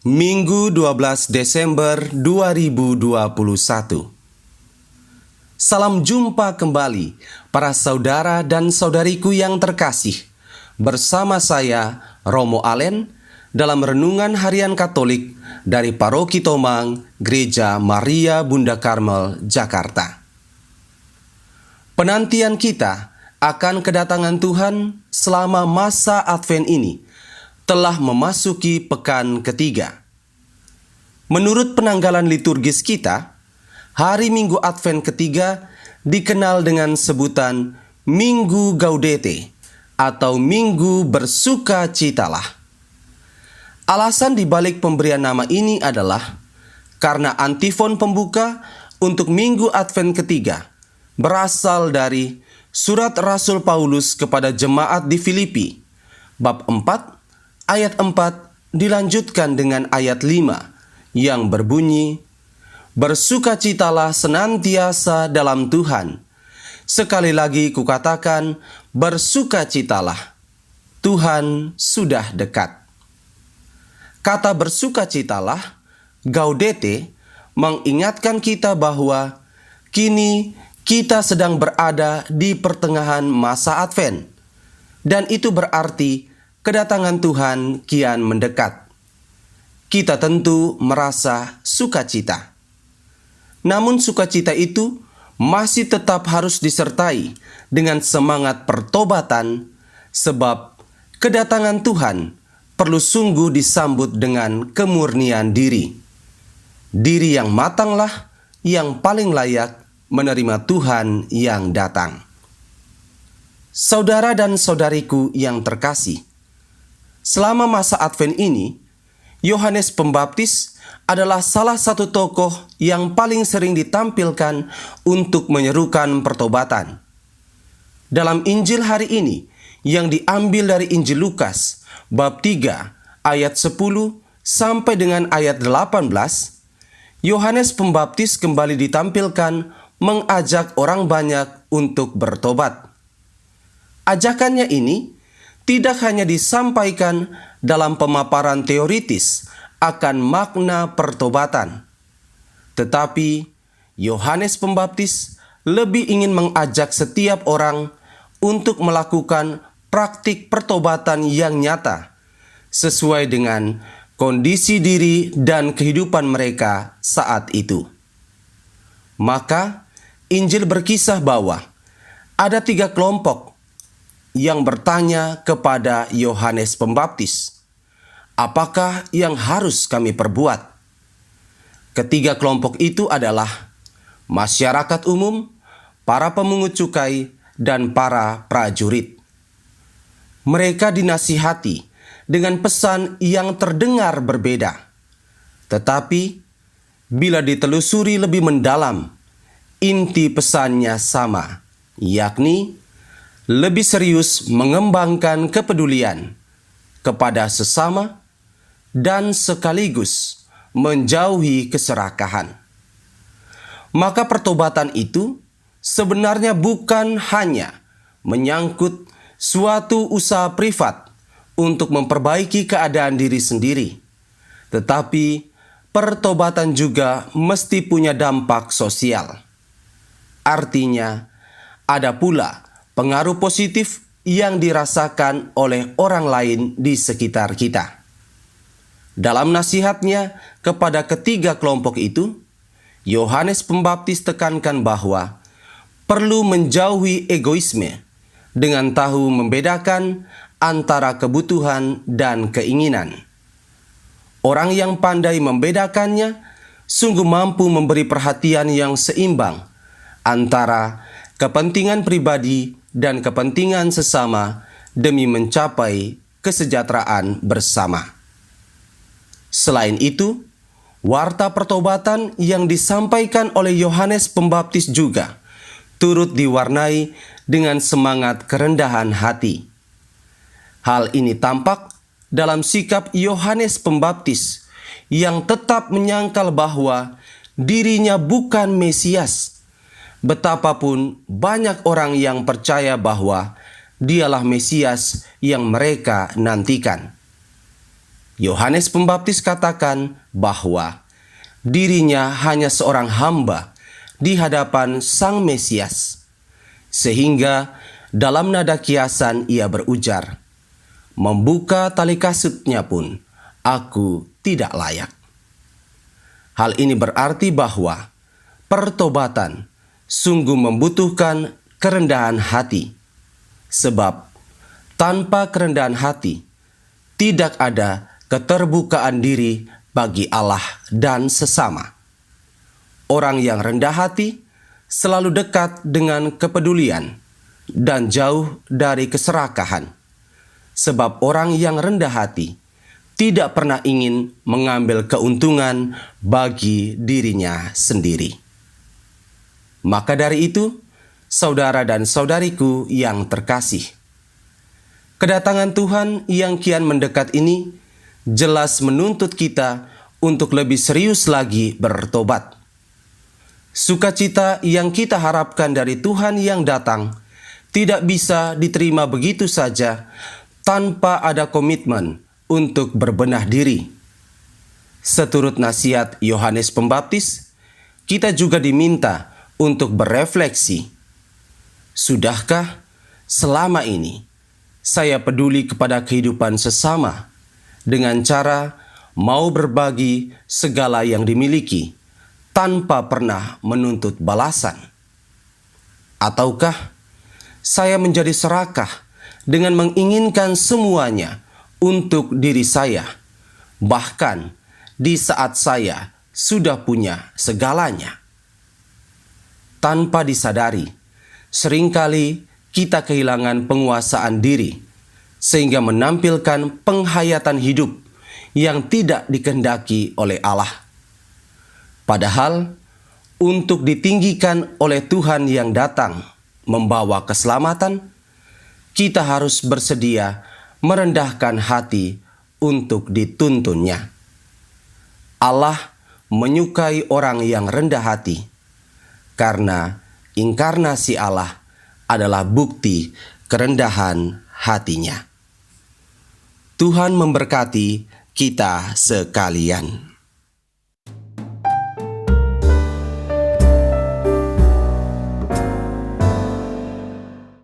Minggu 12 Desember 2021. Salam jumpa kembali para saudara dan saudariku yang terkasih. Bersama saya Romo Allen dalam renungan harian Katolik dari Paroki Tomang, Gereja Maria Bunda Karmel, Jakarta. Penantian kita akan kedatangan Tuhan selama masa Advent ini telah memasuki pekan ketiga. Menurut penanggalan liturgis kita, hari Minggu Advent ketiga dikenal dengan sebutan Minggu Gaudete atau Minggu Bersukacitalah. Alasan dibalik pemberian nama ini adalah karena antifon pembuka untuk Minggu Advent ketiga berasal dari Surat Rasul Paulus kepada jemaat di Filipi, bab 4, ayat 4 dilanjutkan dengan ayat 5 yang berbunyi, "Bersukacitalah senantiasa dalam Tuhan. Sekali lagi kukatakan, bersukacitalah. Tuhan sudah dekat." Kata bersukacitalah, gaudete, mengingatkan kita bahwa kini kita sedang berada di pertengahan masa Advent, dan itu berarti kedatangan Tuhan kian mendekat. Kita tentu merasa sukacita. Namun sukacita itu masih tetap harus disertai dengan semangat pertobatan, sebab kedatangan Tuhan perlu sungguh disambut dengan kemurnian diri. Diri yang matanglah yang paling layak menerima Tuhan yang datang. Saudara dan saudariku yang terkasih, selama masa Advent ini, Yohanes Pembaptis adalah salah satu tokoh yang paling sering ditampilkan untuk menyerukan pertobatan. Dalam Injil hari ini, yang diambil dari Injil Lukas, bab 3, ayat 10 sampai dengan ayat 18, Yohanes Pembaptis kembali ditampilkan mengajak orang banyak untuk bertobat. Ajakannya ini tidak hanya disampaikan dalam pemaparan teoritis akan makna pertobatan, tetapi Yohanes Pembaptis lebih ingin mengajak setiap orang untuk melakukan praktik pertobatan yang nyata sesuai dengan kondisi diri dan kehidupan mereka saat itu. Maka Injil berkisah bahwa ada 3 kelompok yang bertanya kepada Yohanes Pembaptis, "Apakah yang harus kami perbuat?" Ketiga kelompok itu adalah masyarakat umum, para pemungut cukai, dan para prajurit. Mereka dinasihati dengan pesan yang terdengar berbeda. Tetapi bila ditelusuri lebih mendalam, inti pesannya sama, yakni lebih serius mengembangkan kepedulian kepada sesama dan sekaligus menjauhi keserakahan. Maka pertobatan itu sebenarnya bukan hanya menyangkut suatu usaha privat untuk memperbaiki keadaan diri sendiri, tetapi pertobatan juga mesti punya dampak sosial. Artinya, ada pula pengaruh positif yang dirasakan oleh orang lain di sekitar kita. Dalam nasihatnya kepada ketiga kelompok itu, Yohanes Pembaptis tekankan bahwa perlu menjauhi egoisme dengan tahu membedakan antara kebutuhan dan keinginan. Orang yang pandai membedakannya sungguh mampu memberi perhatian yang seimbang antara kepentingan pribadi dan kepentingan sesama demi mencapai kesejahteraan bersama. Selain itu, warta pertobatan yang disampaikan oleh Yohanes Pembaptis juga turut diwarnai dengan semangat kerendahan hati. Hal ini tampak dalam sikap Yohanes Pembaptis yang tetap menyangkal bahwa dirinya bukan Mesias. Betapapun banyak orang yang percaya bahwa dialah Mesias yang mereka nantikan. Yohanes Pembaptis katakan bahwa dirinya hanya seorang hamba di hadapan Sang Mesias, sehingga dalam nada kiasan ia berujar, "Membuka tali kasutnya pun aku tidak layak." Hal ini berarti bahwa pertobatan sungguh membutuhkan kerendahan hati, sebab tanpa kerendahan hati tidak ada keterbukaan diri bagi Allah dan sesama. Orang yang rendah hati selalu dekat dengan kepedulian dan jauh dari keserakahan, sebab orang yang rendah hati tidak pernah ingin mengambil keuntungan bagi dirinya sendiri. Maka dari itu, saudara dan saudariku yang terkasih, kedatangan Tuhan yang kian mendekat ini jelas menuntut kita untuk lebih serius lagi bertobat. Sukacita yang kita harapkan dari Tuhan yang datang tidak bisa diterima begitu saja tanpa ada komitmen untuk berbenah diri. Seturut nasihat Yohanes Pembaptis, kita juga diminta untuk berefleksi. Sudahkah selama ini saya peduli kepada kehidupan sesama dengan cara mau berbagi segala yang dimiliki tanpa pernah menuntut balasan? Ataukah saya menjadi serakah dengan menginginkan semuanya untuk diri saya, bahkan di saat saya sudah punya segalanya? Tanpa disadari, seringkali kita kehilangan penguasaan diri, sehingga menampilkan penghayatan hidup yang tidak dikehendaki oleh Allah. Padahal, untuk ditinggikan oleh Tuhan yang datang membawa keselamatan, kita harus bersedia merendahkan hati untuk dituntunnya. Allah menyukai orang yang rendah hati, karena inkarnasi Allah adalah bukti kerendahan hatinya. Tuhan memberkati kita sekalian.